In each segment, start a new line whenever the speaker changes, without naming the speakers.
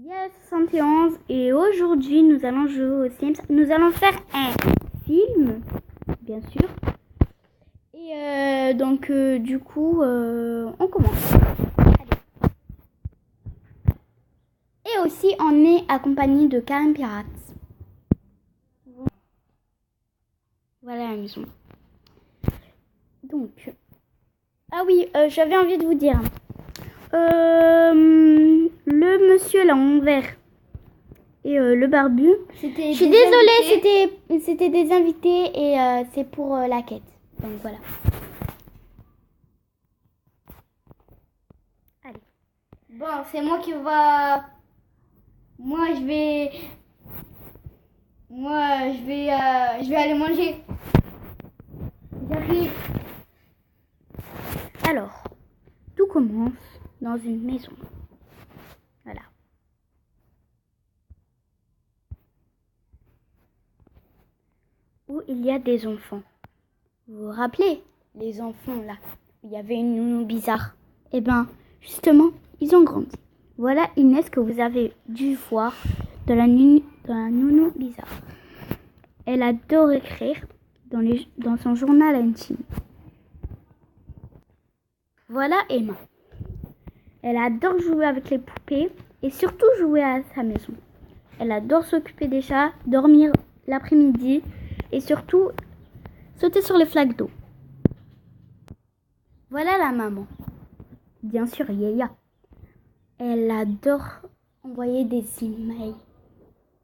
Yes 71 et aujourd'hui nous allons jouer aux Sims. Nous allons faire un film, bien sûr. Et du coup, on commence. Allez. Et aussi, on est accompagné de Karim Pirates. Voilà la maison. Donc, ah oui, j'avais envie de vous dire. Le monsieur là en vert et le barbu. Je suis désolée, c'était des invités et c'est pour la quête. Donc voilà. Allez.
Bon, c'est moi qui va. Je vais aller manger. J'arrive.
Alors, tout commence dans une maison. Voilà. Où il y a des enfants. Vous vous rappelez, les enfants là, il y avait une nounou bizarre. Eh ben, justement, ils ont grandi. Voilà Inès que vous avez dû voir de la nounou bizarre. Elle adore écrire dans son journal intime. Voilà Emma. Elle adore jouer avec les poupées et surtout jouer à sa maison. Elle adore s'occuper des chats, dormir l'après-midi et surtout sauter sur les flaques d'eau. Voilà la maman. Bien sûr, Yaya. Elle adore envoyer des emails.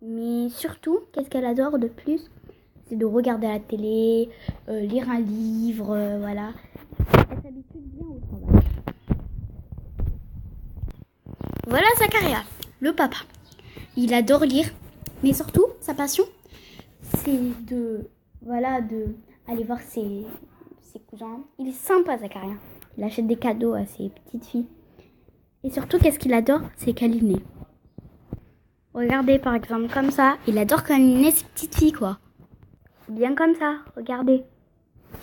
Mais surtout, qu'est-ce qu'elle adore de plus? C'est de regarder la télé, lire un livre, voilà. Elle s'habitue bien au travail. Voilà Zakaria, le papa. Il adore lire, mais surtout, sa passion, c'est de aller voir ses cousins. Il est sympa, Zakaria. Il achète des cadeaux à ses petites filles. Et surtout, qu'est-ce qu'il adore? C'est câliner. Regardez, par exemple, comme ça. Il adore câliner ses petites filles, quoi. Bien comme ça, regardez.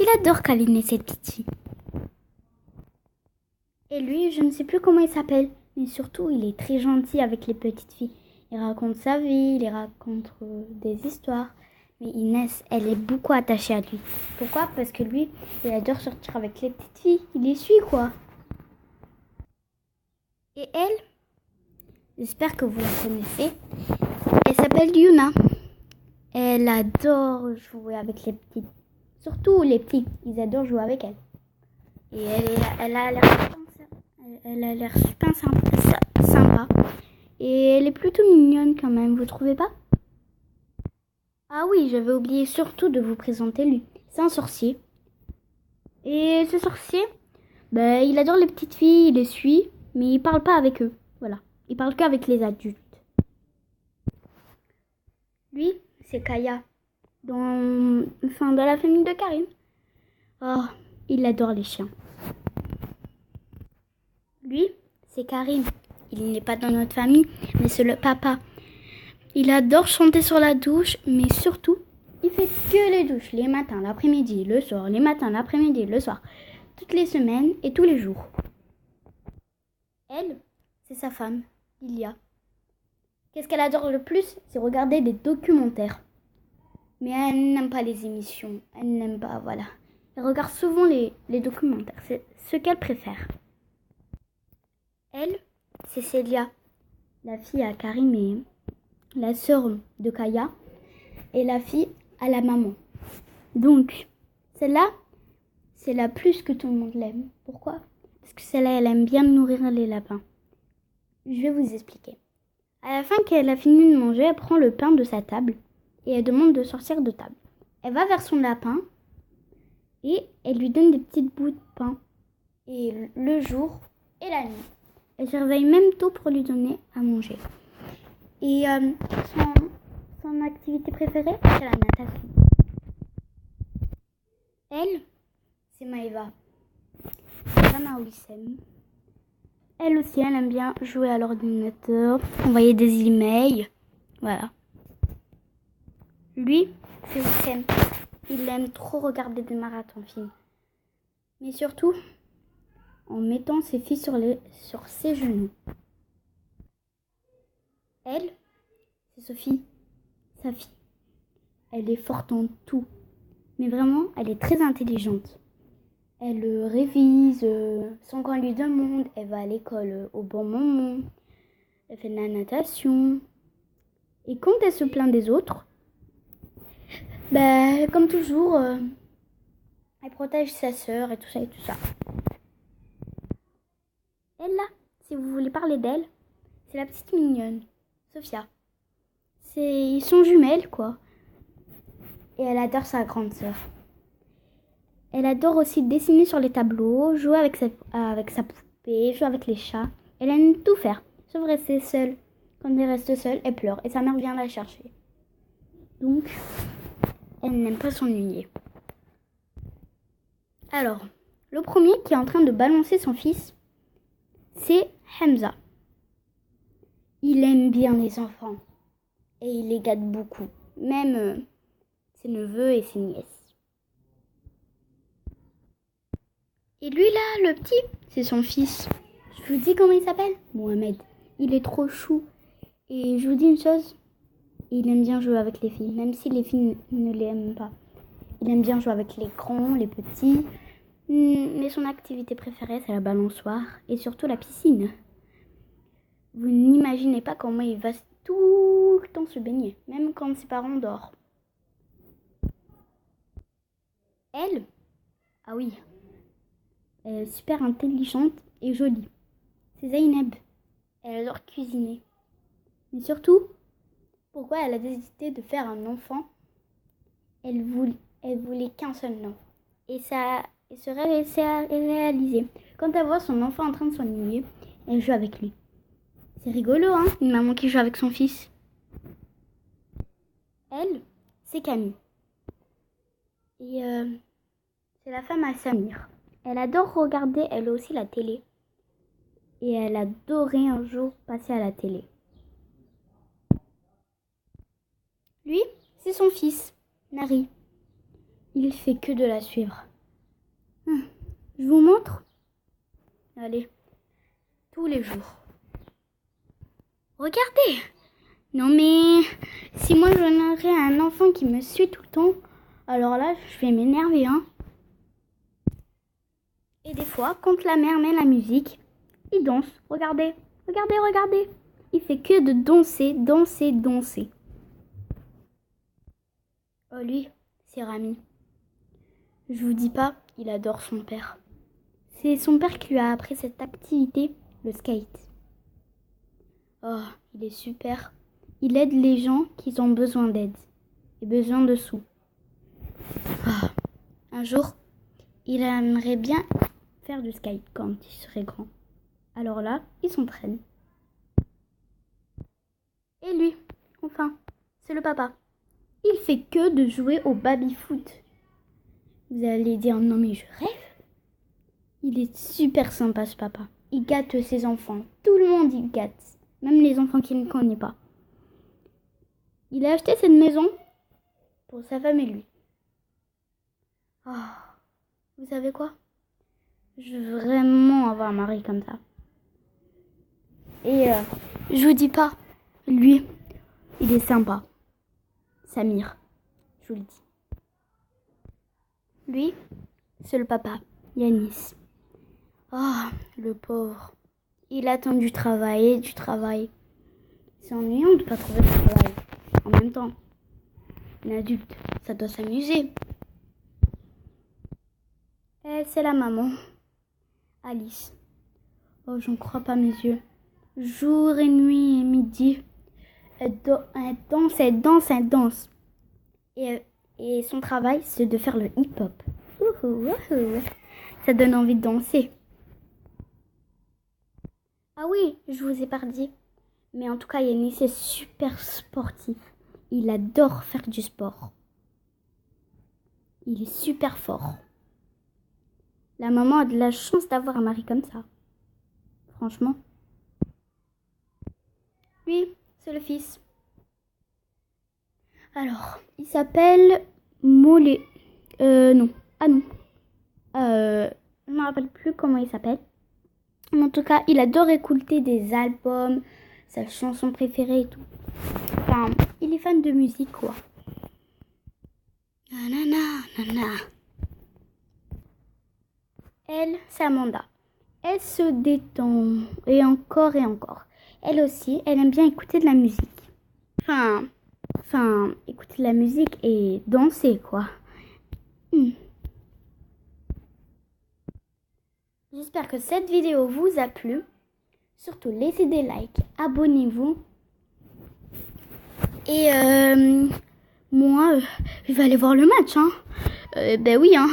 Il adore câliner ses petites filles. Et lui, je ne sais plus comment il s'appelle. Mais surtout, il est très gentil avec les petites filles. Il raconte sa vie, il raconte des histoires. Mais Inès, elle est beaucoup attachée à lui. Pourquoi? Parce que lui, il adore sortir avec les petites filles. Il les suit, quoi. Et elle, j'espère que vous la connaissez. Elle s'appelle Yuna. Elle adore jouer avec les petites. Surtout les petits, ils adorent jouer avec elle. Et elle a l'air super sympa. Et elle est plutôt mignonne quand même, vous trouvez pas? Ah oui, j'avais oublié surtout de vous présenter lui. C'est un sorcier. Et ce sorcier, il adore les petites filles, il les suit, mais il parle pas avec eux. Voilà, il parle qu'avec les adultes. Lui, c'est Kaya, dans la famille de Karim. Oh, il adore les chiens. Lui, c'est Karim. Il n'est pas dans notre famille, mais c'est le papa. Il adore chanter sur la douche, mais surtout, il fait que les douches, les matins, l'après-midi, le soir, les matins, l'après-midi, le soir, toutes les semaines et tous les jours. Elle, c'est sa femme, Lilia. Qu'est-ce qu'elle adore le plus? C'est regarder des documentaires. Mais elle n'aime pas les émissions, elle n'aime pas, voilà. Elle regarde souvent les documentaires, c'est ce qu'elle préfère. Elle, c'est Célia, la fille à Karim et la sœur de Kaya, et la fille à la maman. Donc, celle-là, c'est la plus que tout le monde l'aime. Pourquoi? Parce que celle-là, elle aime bien nourrir les lapins. Je vais vous expliquer. À la fin qu'elle a fini de manger, elle prend le pain de sa table et elle demande de sortir de table. Elle va vers son lapin et elle lui donne des petites bouts de pain. Et le jour et la nuit, elle se réveille même tôt pour lui donner à manger. Et son activité préférée, c'est la natation. Elle, c'est Maëva. Vraiment Wissem. Elle aussi, elle aime bien jouer à l'ordinateur, envoyer des emails. Voilà. Lui, c'est Wissem. Il aime trop regarder des marathons films. Mais surtout, en mettant ses filles sur ses genoux. Elle, c'est Sophie, sa fille. Elle est forte en tout. Mais vraiment, elle est très intelligente. Elle révise sans qu'on lui demande. Elle va à l'école au bon moment. Elle fait de la natation. Et quand elle se plaint des autres, comme toujours, elle protège sa sœur et tout ça et tout ça. Elle là, si vous voulez parler d'elle, c'est la petite mignonne, Sophia. Ils sont jumelles quoi. Et elle adore sa grande sœur. Elle adore aussi dessiner sur les tableaux, jouer avec sa poupée, jouer avec les chats. Elle aime tout faire, sauf rester seule. Quand elle reste seule, elle pleure et sa mère vient la chercher. Donc, elle n'aime pas s'ennuyer. Alors, le premier qui est en train de balancer son fils, c'est Hamza. Il aime bien les enfants et il les gâte beaucoup, même ses neveux et ses nièces. Et lui là, le petit, c'est son fils. Je vous dis comment il s'appelle ? Mohamed. Il est trop chou. Et je vous dis une chose, il aime bien jouer avec les filles, même si les filles ne l'aiment pas. Il aime bien jouer avec les grands, les petits. Mais son activité préférée, c'est la balançoire et surtout la piscine. Vous n'imaginez pas comment il va tout le temps se baigner, même quand ses parents dorment. Elle, ah oui, elle est super intelligente et jolie. C'est Zainab. Elle adore cuisiner. Mais surtout, pourquoi elle a décidé de faire un enfant ? Elle voulait qu'un seul enfant. Et ça s'est réalisé. Quand elle voit son enfant en train de s'ennuyer, elle joue avec lui. C'est rigolo, hein, une maman qui joue avec son fils. Elle, c'est Camille. Et c'est la femme à Samir. Elle adore regarder, elle aussi, la télé. Et elle adorait un jour passer à la télé. Lui, c'est son fils, Nari. Il fait que de la suivre. Je vous montre ? Allez, tous les jours. Regardez ! Non mais, si moi je n'aurais un enfant qui me suit tout le temps, alors là, je vais m'énerver, hein. Et des fois, quand la mère met la musique, il danse. Regardez, regardez, regardez. Il fait que de danser, danser, danser. Oh lui, c'est Rami. Je vous dis pas, il adore son père. C'est son père qui lui a appris cette activité, le skate. Oh, il est super. Il aide les gens qui ont besoin d'aide et besoin de sous. Oh, un jour, il aimerait bien faire du skate quand il serait grand. Alors là, il s'entraîne. Et lui, enfin, c'est le papa. Il fait que de jouer au baby-foot. Vous allez dire, non mais je rêve. Il est super sympa ce papa. Il gâte ses enfants. Tout le monde il gâte. Même les enfants qu'il ne connaît pas. Il a acheté cette maison pour sa femme et lui. Oh, vous savez quoi ? Je veux vraiment avoir un mari comme ça. Et je vous dis pas, lui, il est sympa. Samir, je vous le dis. Lui, c'est le papa, Yanis. Ah, le pauvre. Il attend du travail. C'est ennuyant de ne pas trouver de travail. En même temps, un adulte, ça doit s'amuser. Elle, c'est la maman, Alice. Oh, j'en crois pas mes yeux. Jour et nuit et midi, elle danse. Et son travail, c'est de faire le hip-hop. Ça donne envie de danser. Ah oui, je vous ai pas dit. Mais en tout cas, Yanis est super sportif. Il adore faire du sport. Il est super fort. La maman a de la chance d'avoir un mari comme ça. Franchement. Lui, c'est le fils. Alors, il s'appelle Mollet. Non. Ah non. Je ne me rappelle plus comment il s'appelle. Mais en tout cas, il adore écouter des albums, sa chanson préférée et tout. Enfin, il est fan de musique, quoi. Nanana, nanana. Elle, c'est Amanda. Elle se détend et encore et encore. Elle aussi, elle aime bien écouter de la musique. Enfin, écouter de la musique et danser, quoi. J'espère que cette vidéo vous a plu. Surtout, laissez des likes, abonnez-vous. Et moi, je vais aller voir le match, hein. Ben oui, hein.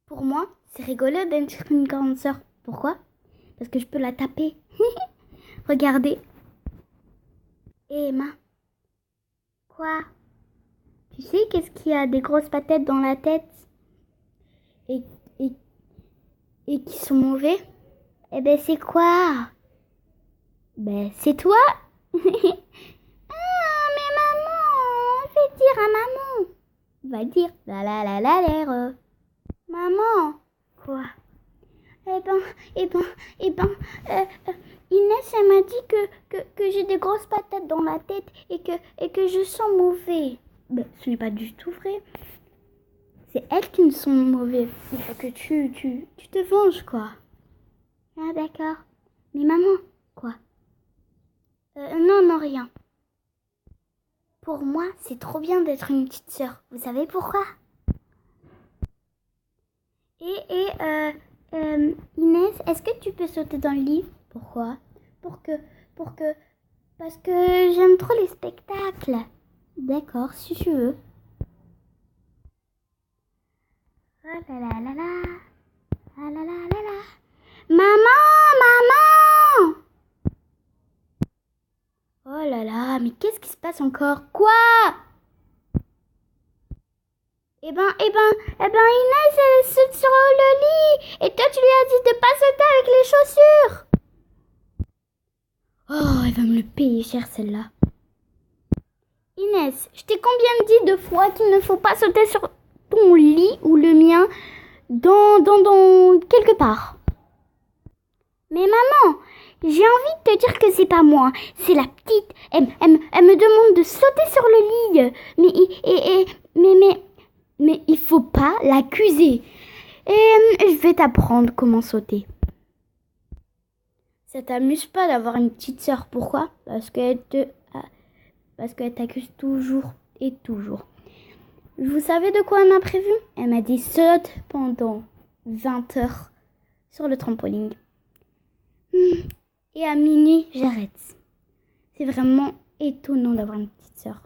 Pour moi, c'est rigolo d'être une grande sœur. Pourquoi? Parce que je peux la taper. Regardez. Et Emma. Quoi? Tu sais qu'est-ce qui a des grosses patates dans la tête et qui sont mauvais? Eh ben c'est quoi? Ben c'est toi. Ah mais maman, fais dire à maman. Va dire la l'air. Maman. Quoi? Eh ben, Inès elle m'a dit que j'ai des grosses patates dans la tête et que je sens mauvais. Ben, ce n'est pas du tout vrai. C'est elles qui me sont mauvais. Il faut que tu te venges, quoi. Ah, d'accord. Mais maman, quoi? Non, rien. Pour moi, c'est trop bien d'être une petite sœur. Vous savez pourquoi? Inès, est-ce que tu peux sauter dans le lit? Pourquoi? Parce que j'aime trop les spectacles. D'accord, si tu veux. Oh là là là là. Ah là là là là. Maman! Oh là là, mais qu'est-ce qui se passe encore? Quoi? Eh ben, Inès, elle saute sur le lit. Et toi, tu lui as dit de pas sauter avec les chaussures. Oh, elle va me le payer cher, celle-là. Inès, je t'ai combien dit de fois qu'il ne faut pas sauter sur ton lit ou le mien dans quelque part? Mais maman, j'ai envie de te dire que c'est pas moi, c'est la petite. Elle me demande de sauter sur le lit. Mais il faut pas l'accuser. Et je vais t'apprendre comment sauter. Ça t'amuse pas d'avoir une petite sœur, pourquoi? Parce qu'elle t'accuse toujours et toujours. Vous savez de quoi elle m'a prévu? Elle m'a dit saute pendant 20 heures sur le trampoline. Et à minuit, j'arrête. C'est vraiment étonnant d'avoir une petite sœur.